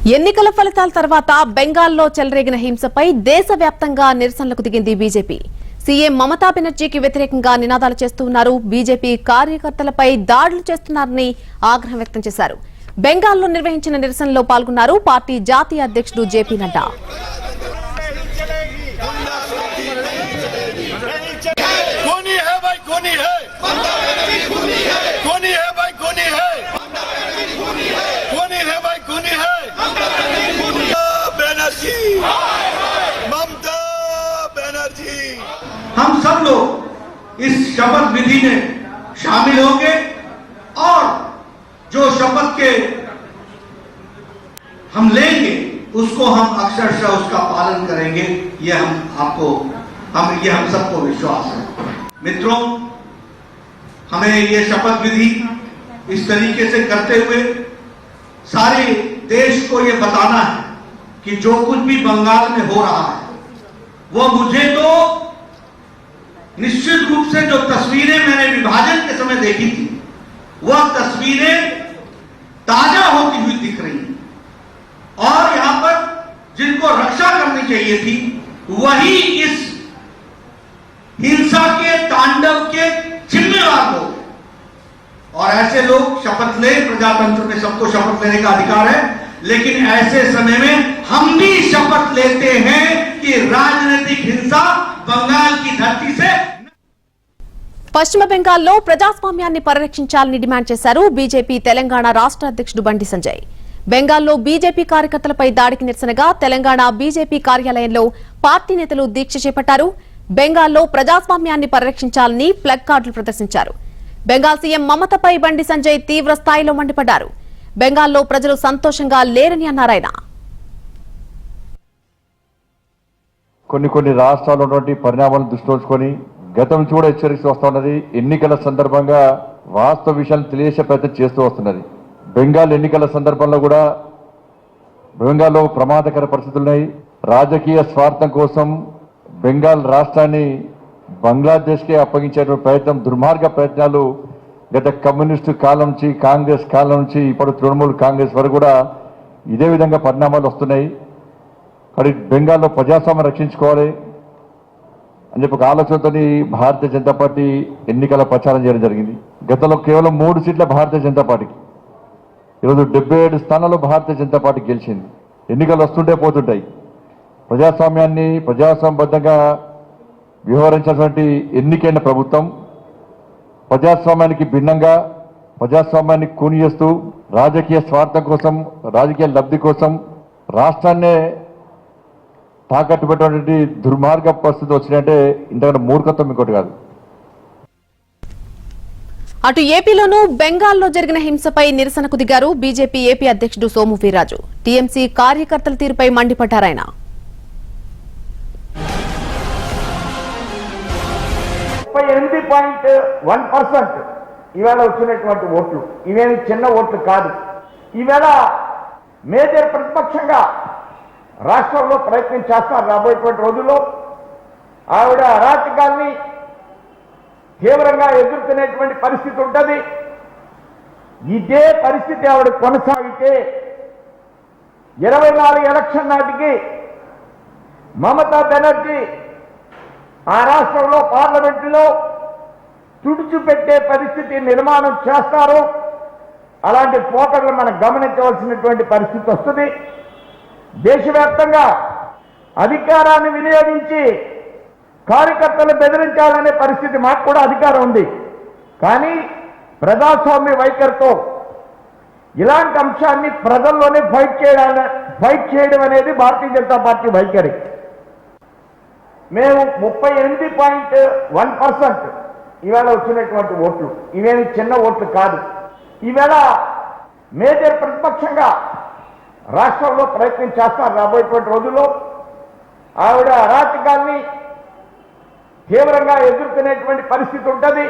ఎన్నికల ఫలితాల తర్వాత బెంగాల్లో చెలరేగిన హింసపై దేశవ్యాప్తంగా నిరసనలకు దిగింది బీజేపీ. సీఎం మమతా బెనర్జీకి వ్యతిరేకంగా నినాదాలు చేస్తున్నారు. బీజేపీ కార్యకర్తలపై దాడులు చేస్తున్నారని ఆగ్రహం వ్యక్తం చేశారు. బెంగాల్లో నిర్వహించిన నిరసనలో పాల్గొన్నారు పార్టీ జాతీయ అధ్యక్షుడు జేపీ నడ్డా. हम सब लोग इस शपथ विधि में शामिल होंगे और जो शपथ के हम लेंगे उसको हम अक्षरशः उसका पालन करेंगे। ये हम सबको विश्वास है। मित्रों, हमें ये शपथ विधि इस तरीके से करते हुए सारे देश को ये बताना है कि जो कुछ भी बंगाल में हो रहा है वो मुझे तो निश्चित रूप से जो तस्वीरें मैंने विभाजन के समय देखी थी वह तस्वीरें ताजा होती हुई दिख रही हैं और यहां पर जिनको रक्षा करनी चाहिए थी वही इस हिंसा के तांडव के जिम्मेवार लोग। और ऐसे लोग शपथ ले, प्रजातंत्र में सबको शपथ लेने का अधिकार है, लेकिन ऐसे समय में हम भी शपथ लेते हैं कि राजनीतिक हिंसा बंगाल की धरती से। పశ్చిమ బెంగాల్లో ప్రజాస్వామ్యాన్ని పరిరక్షించాలని డిమాండ్ చేశారు బీజేపీ తెలంగాణ రాష్ట్ర అధ్యక్షుడు బండి సంజయ్. బెంగాల్లో బీజేపీ కార్యకర్తలపై దాడికి నిరసనగా తెలంగాణ బీజేపీ కార్యాలయంలో పార్టీ నేతలు దీక్ష చేపట్టారు. బెంగాల్లో ప్రజాస్వామ్యాన్ని పరిరక్షించాలని ప్లగ్ కార్డులు ప్రదర్శించారు. బెంగాల్ సీఎం మమతపై బండి సంజయ్ తీవ్ర స్థాయిలో మండిపడ్డారు. బెంగాల్లో ప్రజలు సంతోషంగా లేరని అన్నారాయన. కొన్ని రాష్ట్రాల్లో ఉన్నటువంటి పరిణామాలను దృష్టిలో ఉంచుకొని గతం నుంచి కూడా హెచ్చరిస్తూ వస్తున్నది. ఎన్నికల సందర్భంగా వాస్తవ విషయాలను తెలియజేసే ప్రయత్నం చేస్తూ వస్తున్నది. బెంగాల్ ఎన్నికల సందర్భంలో కూడా బెంగాల్లో ప్రమాదకర పరిస్థితులున్నాయి. రాజకీయ స్వార్థం కోసం బెంగాల్ రాష్ట్రాన్ని బంగ్లాదేశ్కే అప్పగించేటువంటి ప్రయత్నం, దుర్మార్గ ప్రయత్నాలు గత కమ్యూనిస్టు కాలం నుంచి, కాంగ్రెస్ కాలం నుంచి ఇప్పుడు తృణమూల్ కాంగ్రెస్ వరకు కూడా ఇదే విధంగా పరిణామాలు వస్తున్నాయి. కానీ బెంగాల్లో ప్రజాస్వామ్యం రక్షించుకోవాలి అని చెప్పి ఒక ఆలోచనతో భారతీయ జనతా పార్టీ ఎన్నికల ప్రచారం చేయడం జరిగింది. గతంలో కేవలం 3 సీట్ల భారతీయ జనతా పార్టీకి, ఈరోజు 77 స్థానాల్లో భారతీయ జనతా పార్టీ గెలిచింది. ఎన్నికలు వస్తుంటే పోతుంటాయి. ప్రజాస్వామ్యబద్ధంగా వ్యవహరించినటువంటి ఎన్నికైన ప్రభుత్వం ప్రజాస్వామ్యానికి భిన్నంగా ప్రజాస్వామ్యాన్ని కూని చేస్తూ రాజకీయ స్వార్థం కోసం, రాజకీయ లబ్ధి కోసం రాష్ట్రాన్నే తాకట్టు పెట్టినటువంటి దుర్మార్గ పరిస్థితి వచ్చినట్టే ఇంతకంటే మూర్ఖత్వం ఇంకోటి కాదు. అటు ఏపీలోనూ బెంగాల్లో జరిగిన హింసపై నిరసనకు దిగారు బీజేపీ ఏపీ అధ్యక్షుడు సోము వీర్రాజు. టీఎంసీ కార్యకర్తల తీరుపై మండిపడ్డారాయన. 38.1% ఇవాళ వచ్చినటువంటి ఓట్లు ఇవేమి చిన్న ఓట్లు కాదు. ఈవేళ మేజర్ ప్రతిపక్షంగా రాష్ట్రంలో ప్రయత్నం చేస్తారు. రాబోయేటువంటి రోజుల్లో ఆవిడ అరాచకాల్ని తీవ్రంగా ఎదుర్కొనేటువంటి పరిస్థితి ఉంటుంది. ఇదే పరిస్థితి ఆవిడ కొనసాగితే 24 ఎలక్షన్ నాటికి మమతా బెనర్జీ ఆ రాష్ట్రంలో పార్లమెంటులో తుడిచిపెట్టే పరిస్థితి నిర్మాణం చేస్తారు. అలాంటి పోకడలు మనం గమనించవలసినటువంటి పరిస్థితి వస్తుంది. దేశవ్యాప్తంగా అధికారాన్ని వినియోగించి కార్యకర్తలు బెదిరించాలనే పరిస్థితి మాకు కూడా అధికారం ఉంది. కానీ ప్రజాస్వామ్య వైఖరితో ఇలాంటి అంశాన్ని ప్రజల్లోనే ఫైట్ చేయడం అనేది భారతీయ జనతా పార్టీ వైఖరి. మేము 38.1% ఇవాళ వచ్చినటువంటి ఓట్లు ఇవేమి చిన్న ఓట్లు కాదు. ఈవేళ మేజర్ ప్రతిపక్షంగా రాష్ట్రంలో ప్రయత్నం చేస్తారు. రాబోయేటువంటి రోజుల్లో ఆవిడ అరాచకాల్ని తీవ్రంగా ఎదుర్కొనేటువంటి పరిస్థితి ఉంటుంది.